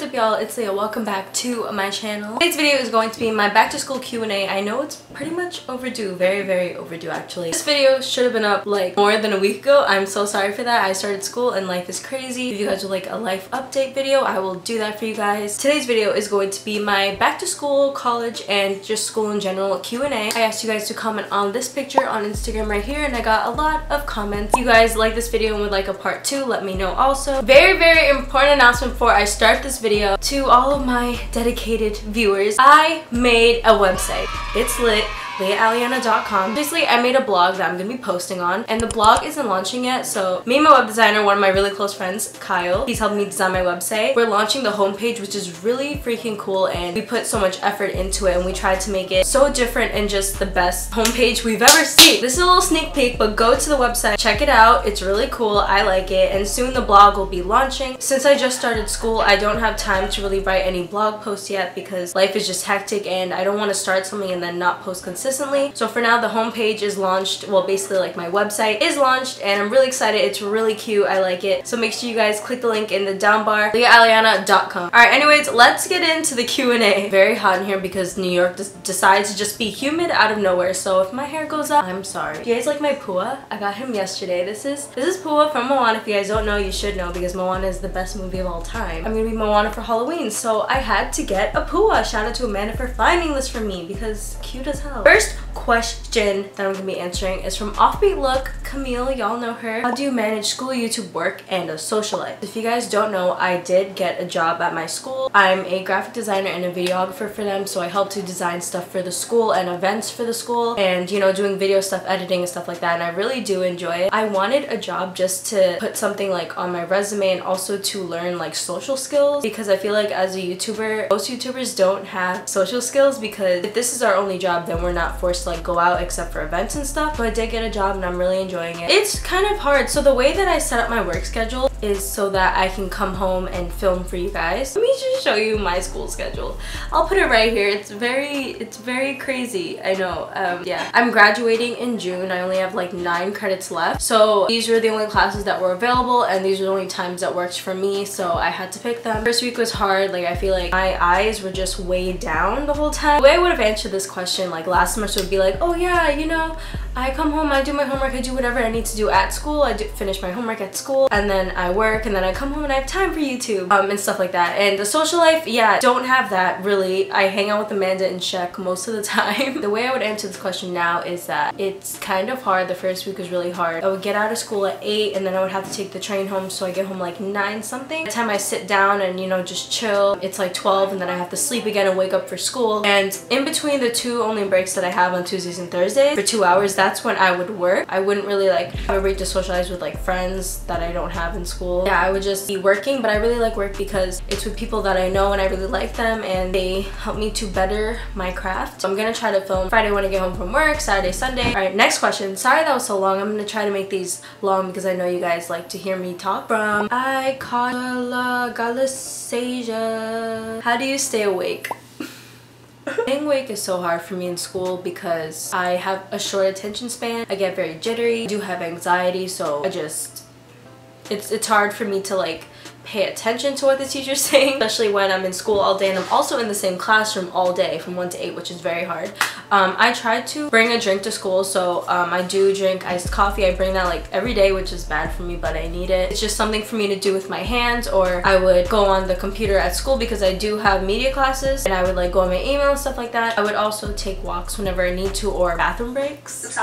up, y'all? It's Leah. Welcome back to my channel. Today's video is going to be my back to school Q&A. I know it's pretty much overdue. Very overdue, actually. This video should have been up like more than a week ago. I'm so sorry for that. I started school and life is crazy. If you guys would like a life update video, I will do that for you guys. Today's video is going to be my back to school, college, and just school in general Q&A. I asked you guys to comment on this picture on Instagram right here, and I got a lot of comments. If you guys like this video and would like a part 2, let me know also. Very important announcement before I start this video. To all of my dedicated viewers, I made a website. It's lit. Allyannah.com. Basically, I made a blog that I'm gonna be posting on, and the blog isn't launching yet, so me and my web designer, one of my really close friends, Kyle, he's helping me design my website. We're launching the homepage, which is really freaking cool, and we put so much effort into it, and we tried to make it so different and just the best homepage we've ever seen. This is a little sneak peek, but go to the website, check it out. It's really cool. I like it, and soon the blog will be launching. Since I just started school, I don't have time to really write any blog posts yet because life is just hectic, and I don't want to start something and then not post consistently. So for now, the homepage is launched. Well, basically like my website is launched, and I'm really excited. It's really cute. I like it. So make sure you guys click the link in the down bar, Allyannah.com. Alright, anyways, let's get into the Q&A. Very hot in here because New York decides to just be humid out of nowhere. So if my hair goes up, I'm sorry. You guys like my Pua? I got him yesterday. This is Pua from Moana. If you guys don't know, you should know because Moana is the best movie of all time. I'm gonna be Moana for Halloween, so I had to get a Pua. Shout out to Amanda for finding this for me because cute as hell. First question that I'm gonna be answering is from Offbeat Look Camille. Y'all know her. How do you manage school, YouTube, work, and a social life? If you guys don't know, I did get a job at my school. I'm a graphic designer and a videographer for them, so I help to design stuff for the school and events for the school, and you know, doing video stuff, editing and stuff like that, and I really do enjoy it. I wanted a job just to put something like on my resume and also to learn like social skills, because I feel like as a YouTuber, most YouTubers don't have social skills, because if this is our only job, then we're not forced to like go out except for events and stuff. So I did get a job and I'm really enjoying it. It's kind of hard. So the way that I set up my work schedule is so that I can come home and film for you guys. Let me just show you my school schedule. I'll put it right here. It's very crazy. I know. Yeah, I'm graduating in June. I only have like 9 credits left. So these were the only classes that were available, and these were the only times that worked for me. So I had to pick them. First week was hard. Like I feel like my eyes were just way down the whole time. The way I would have answered this question like last semester would be like, oh yeah, you know, I come home, I do my homework, I do whatever I need to do at school, I finish my homework at school, and then I work, and then I come home and I have time for YouTube and stuff like that. And the social life, yeah, don't have that really. I hang out with Amanda and Shek most of the time. The way I would answer this question now is that it's kind of hard. The first week was really hard. I would get out of school at 8, and then I would have to take the train home, so I get home like 9 something. By the time I sit down and, you know, just chill, it's like 12, and then I have to sleep again and wake up for school. And in between the 2 only breaks that I have on Tuesdays and Thursdays for 2 hours, that's when I would work. I wouldn't really like have a break to socialize with like friends that I don't have in school. Yeah, I would just be working, but I really like work because it's with people that I know and I really like them, and they help me to better my craft. So I'm gonna try to film Friday when I get home from work, Saturday, Sunday. All right, next question. Sorry that was so long. I'm gonna try to make these long because I know you guys like to hear me talk. From Galasasia. How do you stay awake? Staying awake is so hard for me in school because I have a short attention span. I get very jittery. I do have anxiety, so it's hard for me to like pay attention to what the teacher's saying, especially when I'm in school all day and I'm also in the same classroom all day from 1 to 8, which is very hard. I try to bring a drink to school, so I do drink iced coffee. I bring that like every day, which is bad for me, but I need it. It's just something for me to do with my hands, or I would go on the computer at school because I do have media classes, and I would like go on my email and stuff like that. I would also take walks whenever I need to, or bathroom breaks.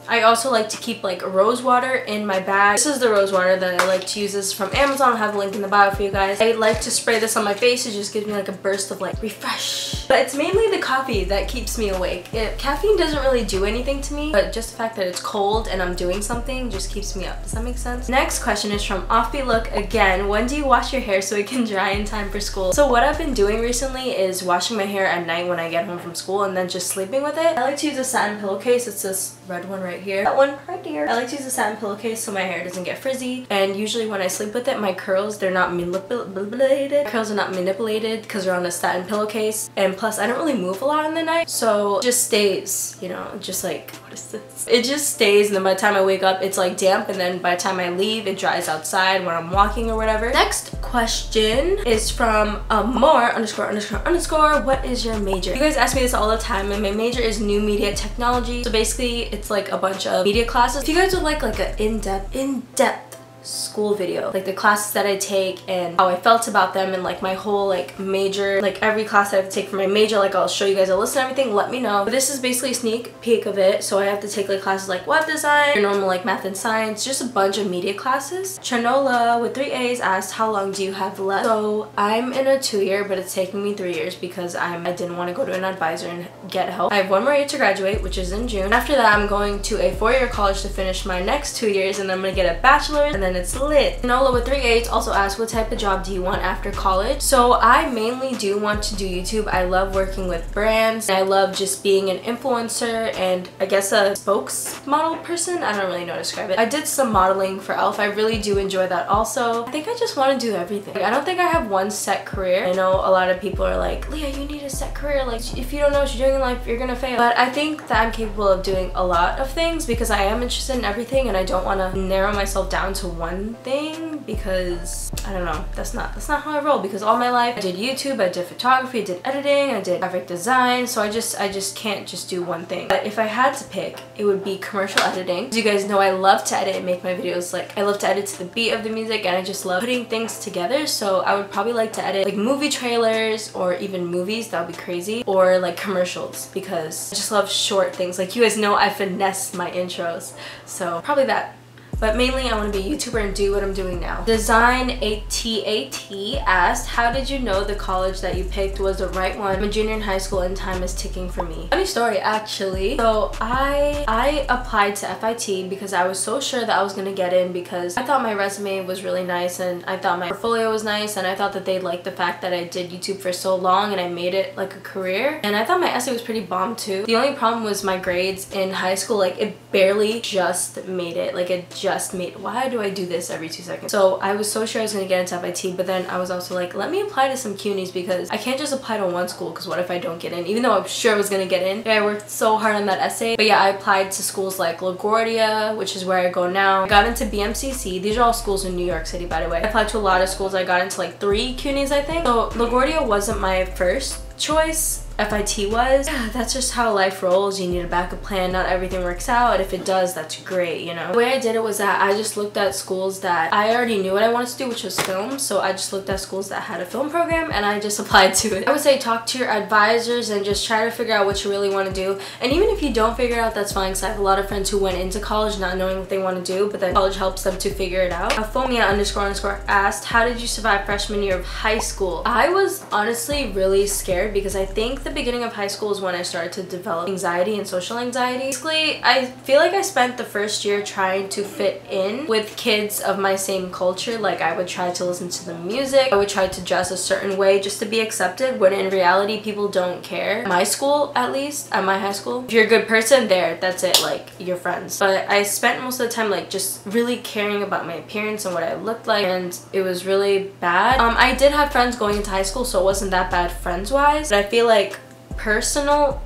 I also like to keep like rose water in my bag. This is the rose water that I like to use. This is from Amazon. I'll have a link in the bio for you guys. I like to spray this on my face. It just gives me like a burst of like refresh. But it's mainly the coffee that keeps me awake. Caffeine doesn't really do anything to me, but just the fact that it's cold and I'm doing something just keeps me up. Does that make sense? Next question is from Offbeat Look again. When do you wash your hair so it can dry in time for school? So what I've been doing recently is washing my hair at night when I get home from school and then just sleeping with it. I like to use a satin pillowcase. It's this red one right here. That one right here. I like to use a satin pillowcase so my hair doesn't get frizzy, and usually when I sleep with it, my curls, they're not manipulated. Curls are not manipulated because they're on a satin pillowcase, and and plus I don't really move a lot in the night, so it just stays, you know, just like, what is this? It just stays, and then by the time I wake up it's like damp, and then by the time I leave it dries outside when I'm walking or whatever. Next question is from more ___. What is your major? You guys ask me this all the time, and my major is new media technology. So basically it's like a bunch of media classes. If you guys would like an in-depth school video, like the classes that I take and how I felt about them, and like my whole like major, like every class that I have to take for my major, like I'll show you guys a list and everything, let me know. But this is basically a sneak peek of it. So I have to take like classes like web design, your normal like math and science, just a bunch of media classes. Chanola with 3 A's asked, how long do you have left? So I'm in a 2-year, but it's taking me 3 years because I didn't want to go to an advisor and get help. I have 1 more year to graduate, which is in June. After that I'm going to a 4-year college to finish my next 2 years, and then I'm gonna get a bachelor's, and then it's lit. Nola with 3 A's also asked, what type of job do you want after college? So I mainly do want to do YouTube. I love working with brands, and I love just being an influencer and I guess a spokesmodel person. I don't really know how to describe it. I did some modeling for Elf. I really do enjoy that also. I think I just want to do everything. Like, I don't think I have one set career. I know a lot of people are like, Leah, you need a set career. Like, if you don't know what you're doing in life, you're gonna fail. But I think that I'm capable of doing a lot of things because I am interested in everything, and I don't want to narrow myself down to one thing, because I don't know, that's not how I roll. Because all my life I did YouTube, I did photography, I did editing, I did graphic design, so I just can't just do one thing. But if I had to pick, it would be commercial editing. As you guys know, I love to edit and make my videos, like I love to edit to the beat of the music, and I just love putting things together. So I would probably like to edit like movie trailers or even movies. That would be crazy. Or like commercials, because I just love short things. Like you guys know, I finesse my intros, so probably that. But mainly I want to be a YouTuber and do what I'm doing now. Design ATAT asked, how did you know the college that you picked was the right one? I'm a junior in high school and time is ticking for me. Funny story actually. So I applied to FIT because I was so sure that I was going to get in, because I thought my resume was really nice, and I thought my portfolio was nice, and I thought that they'd like the fact that I did YouTube for so long and I made it like a career. And I thought my essay was pretty bomb too. The only problem was my grades in high school. Like it barely just made it. Like it just made, why do I do this every 2 seconds? So I was so sure I was gonna get into FIT, but then I was also like, let me apply to some CUNYs, because I can't just apply to one school, because what if I don't get in? Even though I'm sure I was gonna get in. Yeah, I worked so hard on that essay. But yeah, I applied to schools like LaGuardia, which is where I go now. I got into BMCC. These are all schools in New York City, by the way. I applied to a lot of schools. I got into like 3 CUNYs, I think. So LaGuardia wasn't my first choice. FIT was. Yeah, that's just how life rolls. You need a backup plan. Not everything works out. If it does, that's great, you know. The way I did it was that I just looked at schools that I already knew what I wanted to do, which was film. So I just looked at schools that had a film program and I just applied to it. I would say talk to your advisors and just try to figure out what you really want to do. And even if you don't figure it out, that's fine, because I have a lot of friends who went into college not knowing what they want to do, but then college helps them to figure it out. Phomia__ asked, how did you survive freshman year of high school? I was honestly really scared, because I think the beginning of high school is when I started to develop anxiety and social anxiety. Basically, I feel like I spent the first year trying to fit in with kids of my same culture. Like I would try to listen to the music, I would try to dress a certain way just to be accepted, when in reality people don't care. At my school, at least, at my high school, if you're a good person there, that's it, like you're friends. But I spent most of the time like just really caring about my appearance and what I looked like, and it was really bad. I did have friends going into high school, so it wasn't that bad friends wise, but I feel like personal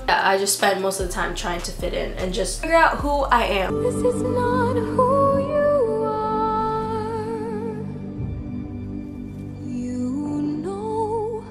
yeah, I just spent most of the time trying to fit in and just figure out who I am. This is not who you are. You know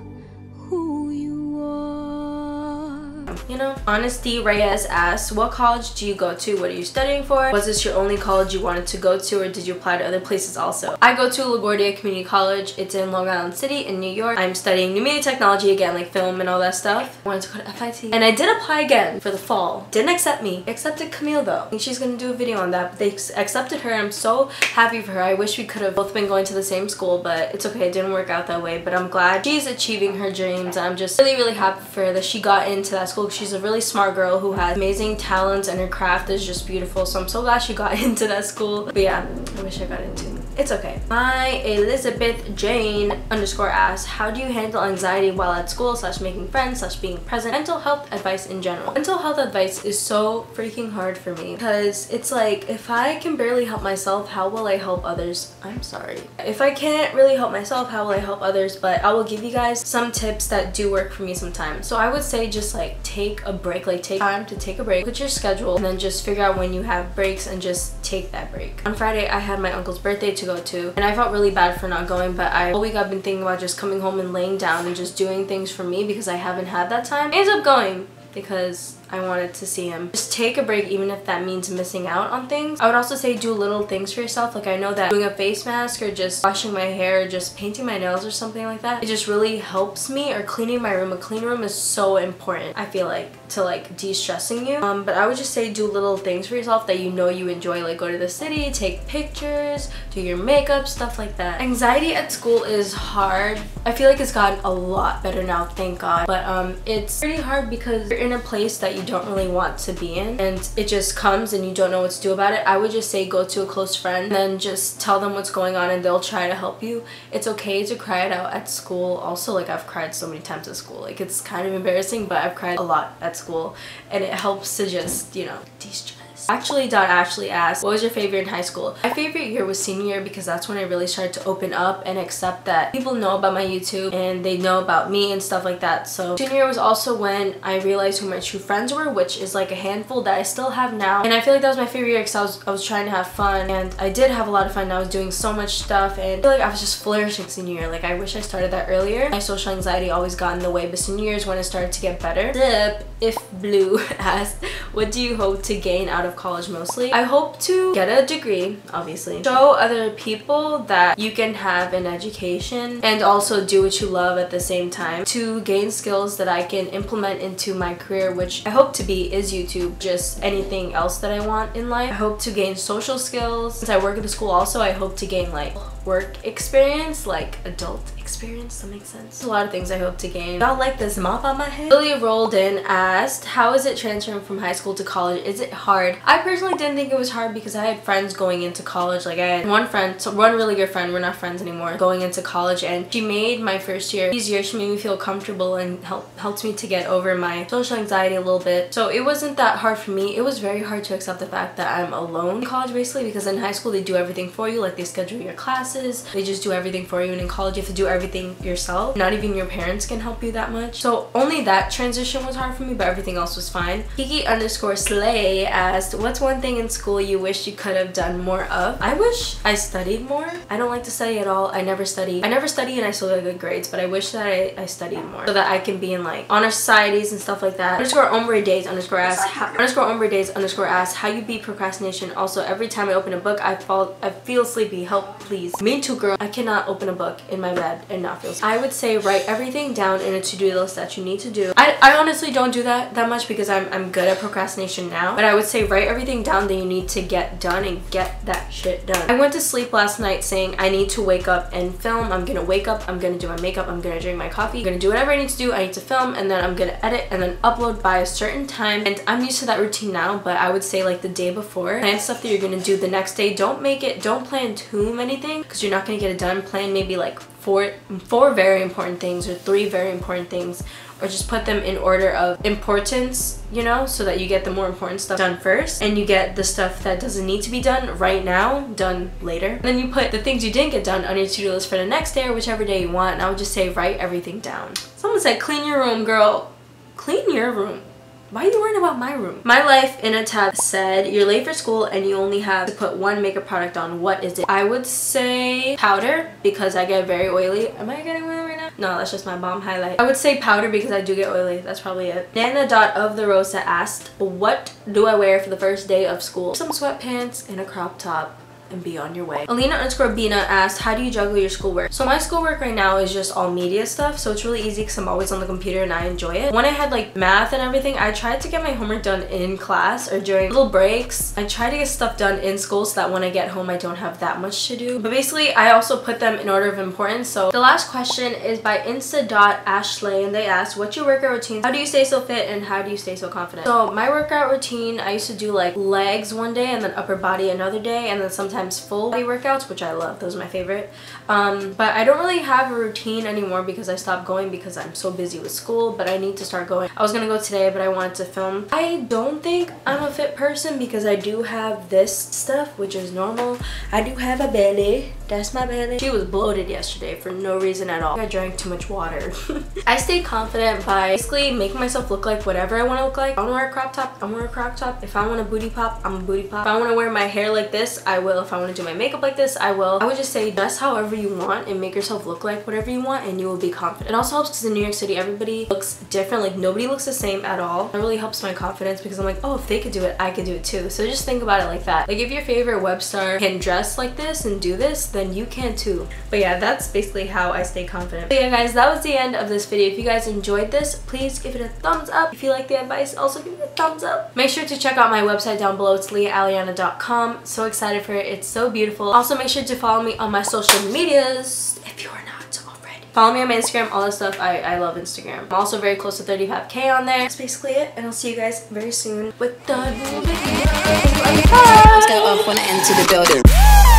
who you are. You know? Honesty Reyes asks, what college do you go to? What are you studying for? Was this your only college you wanted to go to, or did you apply to other places also? I go to LaGuardia Community College. It's in Long Island City in New York. I'm studying new media technology again, like film and all that stuff. I wanted to go to FIT. And I did apply again for the fall. Didn't accept me. Accepted Camille though. I think she's gonna do a video on that, but they accepted her. I'm so happy for her. I wish we could have both been going to the same school, but it's okay. It didn't work out that way, but I'm glad she's achieving her dreams. I'm just really happy for her that she got into that school. She's a really smart girl who has amazing talents and her craft is just beautiful, so I'm so glad she got into that school. But yeah, I wish I got into It's okay. My Elizabeth Jane _ asks, how do you handle anxiety while at school / making friends / being present? Mental health advice in general. Mental health advice is so freaking hard for me because it's like, if I can barely help myself, how will I help others? I'm sorry. If I can't really help myself, how will I help others? But I will give you guys some tips that do work for me sometimes. So I would say just like take a break, like take time to take a break, put your schedule, and then just figure out when you have breaks and just take that break. On Friday, I had my uncle's birthday to go to, and I felt really bad for not going, but all week I've been thinking about just coming home and laying down and just doing things for me because I haven't had that time. I ended up going because I wanted to see him. Just take a break, even if that means missing out on things. I would also say do little things for yourself. Like I know that doing a face mask or just washing my hair or just painting my nails or something like that, it just really helps me. Or cleaning my room. A clean room is so important, I feel like, to like de-stressing you. But I would just say do little things for yourself that you know you enjoy, like go to the city, take pictures, do your makeup, stuff like that. Anxiety at school is hard. I feel like it's gotten a lot better now, thank God. But it's pretty hard because you're in a place that you don't really want to be in and it just comes and you don't know what to do about it. I would just say go to a close friend and then just tell them what's going on and they'll try to help you. It's okay to cry it out at school. Also, like I've cried so many times at school. Like it's kind of embarrassing, but I've cried a lot at school and it helps to just, you know, de-stress. Ashley asked, what was your favorite in high school? My favorite year was senior year because that's when I really started to open up and accept that people know about my YouTube and they know about me and stuff like that. So senior year was also when I realized who my true friends were, which is like a handful that I still have now. And I feel like that was my favorite year because I was trying to have fun and I did have a lot of fun. I was doing so much stuff and I feel like I was just flourishing senior year. Like I wish I started that earlier. My social anxiety always got in the way, but senior year is when it started to get better. If Blue asked, what do you hope to gain out of college mostly? I hope to get a degree, obviously. Show other people that you can have an education and also do what you love at the same time. To gain skills that I can implement into my career, which I hope to be is YouTube. Just anything else that I want in life. I hope to gain social skills. Since I work at the school also, I hope to gain like work experience, like adult experience. That makes sense. There's a lot of things I hope to gain. Y'all like this mop on my head? Lily rolled in asked, how is it transferring from high school to college? Is it hard? I personally didn't think it was hard because I had friends going into college. Like I had one friend, so one really good friend, we're not friends anymore, going into college, and she made my first year easier. She made me feel comfortable and helped me to get over my social anxiety a little bit. So it wasn't that hard for me. It was very hard to accept the fact that I'm alone in college basically, because in high school they do everything for you. Like they schedule your classes, they just do everything for you, and in college you have to do everything yourself. Not even your parents can help you that much. So only that transition was hard for me, but everything else was fine. Kiki _ Slay asked, what's one thing in school you wish you could have done more of? I wish I studied more. I don't like to study at all. I never study and I still get good grades, but I wish that I studied more so that I can be in like honor societies and stuff like that. _ombre days _ asked, how you beat procrastination? Also, every time I open a book I feel sleepy. Help please. Me too, girl. I cannot open a book in my bed and not feel sleepy. I would say write everything down in a to-do list that you need to do. I honestly don't do that much because I'm good at procrastination now, but I would say write everything down that you need to get done and get that shit done. I went to sleep last night saying I need to wake up and film. I'm gonna wake up, I'm gonna do my makeup, I'm gonna drink my coffee, I'm gonna do whatever I need to do. I need to film, and then I'm gonna edit and then upload by a certain time, and I'm used to that routine now. But I would say like the day before, plan stuff that you're gonna do the next day. Don't plan too many things because you're not gonna get it done. Plan maybe like four very important things or 3 very important things, or just put them in order of importance, you know, so that you get the more important stuff done first and you get the stuff that doesn't need to be done right now done later. And then you put the things you didn't get done on your to-do list for the next day or whichever day you want. And I would just say write everything down. Someone said clean your room, girl. Clean your room. Why are you worrying about my room? My Life in a Tab said, you're late for school and you only have to put 1 makeup product on. What is it? I would say powder because I get very oily. Am I getting oily right now? No, that's just my bomb highlight. I would say powder because I do get oily. That's probably it. Nana.of_the_rosa asked, what do I wear for the first day of school? Some sweatpants and a crop top, and be on your way. Alina_Bina asked, how do you juggle your schoolwork? So my schoolwork right now is just all media stuff, so it's really easy because I'm always on the computer and I enjoy it. When I had like math and everything, I tried to get my homework done in class or during little breaks. I try to get stuff done in school so that when I get home I don't have that much to do. But basically I also put them in order of importance. So the last question is by insta.ashley, and they asked, what's your workout routine? How do you stay so fit and how do you stay so confident? So my workout routine, I used to do like legs one day and then upper body another day, and then sometimes sometimes full body workouts, which I love. Those are my favorite. But I don't really have a routine anymore because I stopped going because I'm so busy with school, but I need to start going. I was gonna go today, but I wanted to film. I don't think I'm a fit person because I do have this stuff, which is normal. I do have a belly. That's my belly. She was bloated yesterday for no reason at all. I drank too much water. I stay confident by basically making myself look like whatever I want to look like. If I want to wear a crop top, I'm wearing a crop top. If I want a booty pop, I'm a booty pop. If I want to wear my hair like this, I will. If I want to do my makeup like this, I will. I would just say dress however you want and make yourself look like whatever you want, and you will be confident. It also helps because in New York City, everybody looks different. Like nobody looks the same at all. It really helps my confidence because I'm like, oh, if they could do it, I could do it too. So just think about it like that. Like if your favorite web star can dress like this and do this, then you can too. But yeah, that's basically how I stay confident. But yeah guys, that was the end of this video. If you guys enjoyed this, please give it a thumbs up. If you like the advice, also give it a thumbs up. Make sure to check out my website down below. It's leahallyanna.com. So excited for it. It's so beautiful. Also make sure to follow me on my social medias if you are not already. Follow me on my Instagram, all that stuff. I love Instagram. I'm also very close to 35K on there. That's basically it, and I'll see you guys very soon with the new video. Bye!